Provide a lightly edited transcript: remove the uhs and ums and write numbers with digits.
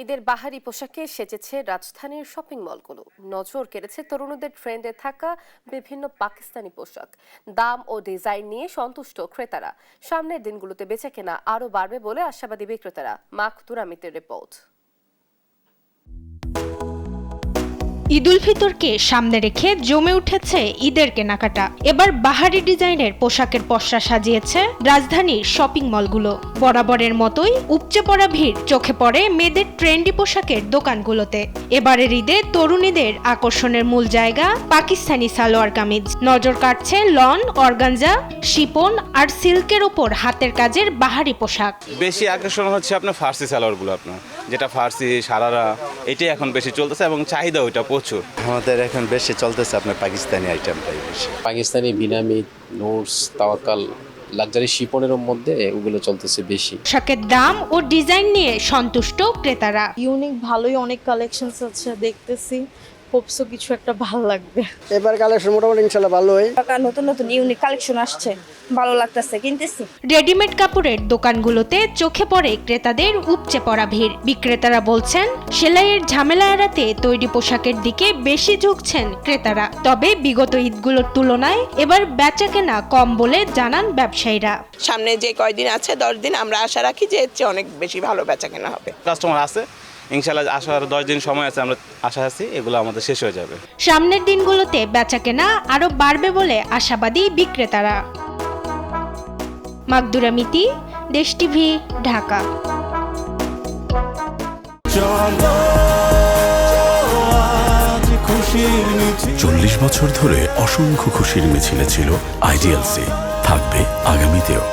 ঈদের বাহারি পোশাকে সেজেছে রাজধানীর শপিং মলগুলো। নজর কেড়েছে তরুণদের ট্রেন্ডে থাকা বিভিন্ন পাকিস্তানি পোশাক। দাম ও ডিজাইন নিয়ে সন্তুষ্ট ক্রেতারা। সামনের দিনগুলোতে বেচাকেনা আরও বাড়বে বলে আশাবাদী বিক্রেতারা। মাকতুর আমিতের রিপোর্ট। ঈদ উল ফিতরকে সামনে রেখে জমে উঠেছে ঈদের কেনাকাটা। এবার বাহারি ডিজাইনের পোশাকের পসরা সাজিয়েছে রাজধানীর শপিং মলগুলো। বরাবরের মতোই উপচে পড়া ভিড় চোখে পড়ে মেয়েদের ট্রেন্ডি পোশাকের দোকানগুলোতে। এবারের ঈদে তরুণীদের আকর্ষণের মূল জায়গা পাকিস্তানি সালোয়ার কামিজ। নজর কাটছে লন, অর্গানজা, শিপন আর সিল্কের ওপর হাতের কাজের বাহারি পোশাক। বেশি আকর্ষণ হচ্ছে আপনার ফার্সি সালোয়ারগুলো, আপনার যেটা ফার্সি সারারা, এটাই এখন বেশি চলতেছে এবং চাহিদা ওইটা প্রচুর। আমাদের এখন বেশি চলতেছে আপনার পাকিস্তানি আইটেমটাই বেশি। পাকিস্তানি বিনামি, নোটস, তাওয়াক্কাল, লাক্সারি শিপনের মধ্যে ওগুলো চলতেছে বেশি। পোশাকের দাম ও ডিজাইন নিয়ে সন্তুষ্ট ক্রেতারা। ইউনিক ভালোই অনেক কালেকশনস আছে, দেখতেছি হোপসো কিছু একটা ভালো লাগবে। এবার কালেকশন মোটামুটি ইনশাআল্লাহ ভালোই। নতুন নতুন ইউনিক কালেকশন আসছে, ভালো লাগতেছে, কিনতেছি। রেডিমেড কাপড়ের দোকানগুলোতে চোখে পড়ে ক্রেতাদের উপচে পড়া ভিড়। বিক্রেতারা বলছেন সেলাইয়ের ঝামেলা এড়াতে তৈরি পোশাকের দিকে বেশি ঝুঁকছেন ক্রেতারা। তবে বিগত ঈদগুলোর তুলনায় এবার বেচাকেনা কম বলে জানান ব্যবসায়ীরা। সামনে যে কয়দিন আছে 10 দিন, আমরা আশা রাখি যে এর চেয়ে অনেক বেশি ভালো বেচাকেনা হবে। কাস্টমার আছে ইনশাআল্লাহ, আসার 10 দিন সময় আছে, আমরা আশা আছি এগুলো আমাদের শেষ হয়ে যাবে। সামনের দিনগুলোতে বেচাকেনা আরো বাড়বে বলে আশাবাদী বিক্রেতারা। মাকদুরা মিতি, দেশ টিভি, ঢাকা। 40 বছর ধরে অসংখ্য খুশির মিছিলে ছিল আইডিএলসি, থাকবে আগামীতেও।